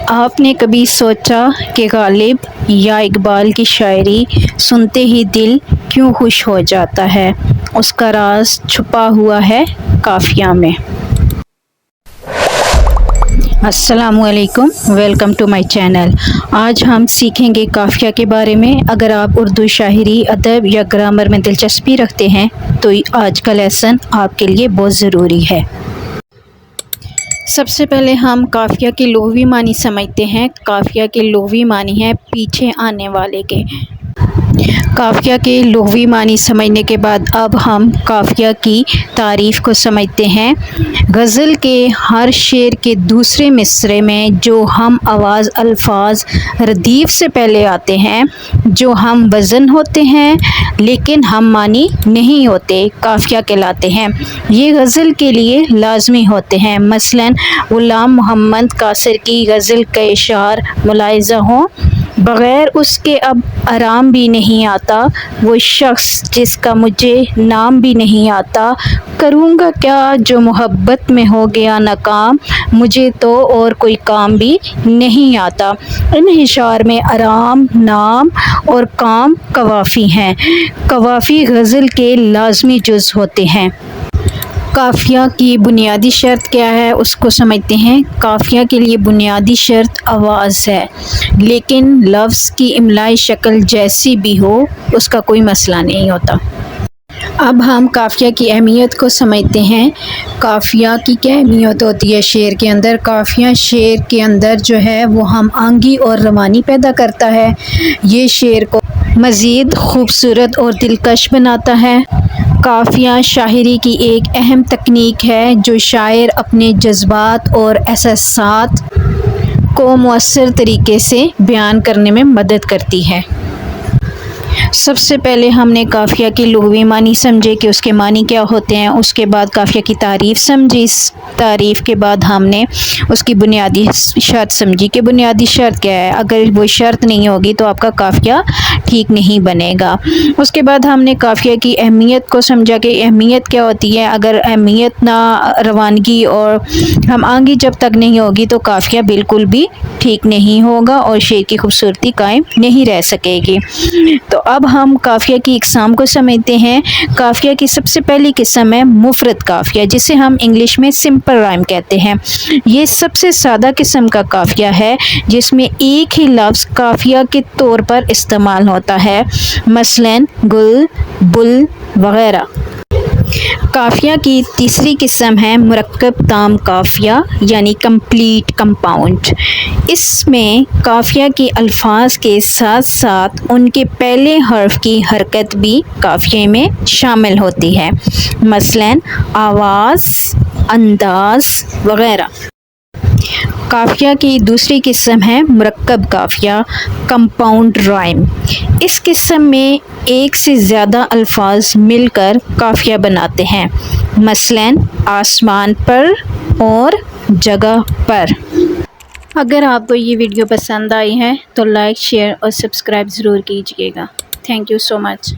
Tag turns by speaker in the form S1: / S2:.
S1: آپ نے کبھی سوچا کہ غالب یا اقبال کی شاعری سنتے ہی دل کیوں خوش ہو جاتا ہے؟ اس کا راز چھپا ہوا ہے قافیہ میں۔ السلام علیکم، ویلکم ٹو مائی چینل۔ آج ہم سیکھیں گے قافیہ کے بارے میں۔ اگر آپ اردو شاعری، ادب یا گرامر میں دلچسپی رکھتے ہیں تو آج کا لیسن آپ کے لیے بہت ضروری ہے۔ سب سے پہلے ہم قافیہ کے لغوی معنی سمجھتے ہیں۔ قافیہ کے لغوی معنی ہے پیچھے آنے والے کے۔ قافیہ کے لغوی معنی سمجھنے کے بعد اب ہم قافیہ کی تعریف کو سمجھتے ہیں۔ غزل کے ہر شعر کے دوسرے مصرعے میں جو ہم آواز الفاظ ردیف سے پہلے آتے ہیں، جو ہم وزن ہوتے ہیں لیکن ہم معنی نہیں ہوتے، قافیہ کہلاتے ہیں۔ یہ غزل کے لیے لازمی ہوتے ہیں۔ مثلاً غلام محمد قاصر کی غزل کے اشعار ملاحظہ ہوں: بغیر اس کے اب آرام بھی نہیں آتا، وہ شخص جس کا مجھے نام بھی نہیں آتا، کروں گا کیا جو محبت میں ہو گیا ناکام، مجھے تو اور کوئی کام بھی نہیں آتا۔ ان اشعار میں آرام، نام اور کام قوافی ہیں۔ قوافی غزل کے لازمی جز ہوتے ہیں۔ قافیہ کی بنیادی شرط کیا ہے اس کو سمجھتے ہیں۔ قافیہ کے لیے بنیادی شرط آواز ہے، لیکن لفظ کی املائی شکل جیسی بھی ہو اس کا کوئی مسئلہ نہیں ہوتا۔ اب ہم قافیہ کی اہمیت کو سمجھتے ہیں۔ قافیہ کی کیا اہمیت ہوتی ہے شعر کے اندر؟ قافیہ شعر کے اندر جو ہے وہ ہم آہنگی اور روانی پیدا کرتا ہے۔ یہ شعر کو مزید خوبصورت اور دلکش بناتا ہے۔ قافیہ شاعری کی ایک اہم تکنیک ہے جو شاعر اپنے جذبات اور احساسات کو مؤثر طریقے سے بیان کرنے میں مدد کرتی ہے۔ سب سے پہلے ہم نے قافیہ کے لغوی معنی سمجھے کہ اس کے معنی کیا ہوتے ہیں، اس کے بعد قافیہ کی تعریف سمجھی، اس تعریف کے بعد ہم نے اس کی بنیادی شرط سمجھی کہ بنیادی شرط کیا ہے۔ اگر وہ شرط نہیں ہوگی تو آپ کا قافیہ ٹھیک نہیں بنے گا۔ اس کے بعد ہم نے قافیہ کی اہمیت کو سمجھا کہ اہمیت کیا ہوتی ہے۔ اگر اہمیت نہ، روانگی اور ہم آہنگی جب تک نہیں ہوگی تو قافیہ بالکل بھی ٹھیک نہیں ہوگا اور شعر کی خوبصورتی قائم نہیں رہ سکے گی۔ تو اب ہم قافیہ کی اقسام کو سمجھتے ہیں۔ قافیہ کی سب سے پہلی قسم ہے مفرد قافیہ، جسے ہم انگلش میں سمپل رائم کہتے ہیں۔ یہ سب سے سادہ قسم کا قافیہ ہے جس میں ایک ہی لفظ قافیہ کے طور پر استعمال ہوتا ہے، مثلاً گل، بل وغیرہ۔ قافیہ کی تیسری قسم ہے مرکب تام قافیہ یعنی کمپلیٹ کمپاؤنڈ۔ اس میں قافیہ کے الفاظ کے ساتھ ساتھ ان کے پہلے حرف کی حرکت بھی قافیے میں شامل ہوتی ہے، مثلاً آواز، انداز وغیرہ۔ قافیہ کی دوسری قسم ہے مرکب قافیہ کمپاؤنڈ رائم۔ اس قسم میں ایک سے زیادہ الفاظ مل کر قافیہ بناتے ہیں، مثلاً آسمان پر اور جگہ پر۔ اگر آپ کو یہ ویڈیو پسند آئی ہے تو لائک، شیئر اور سبسکرائب ضرور کیجیے گا۔ Thank you so much.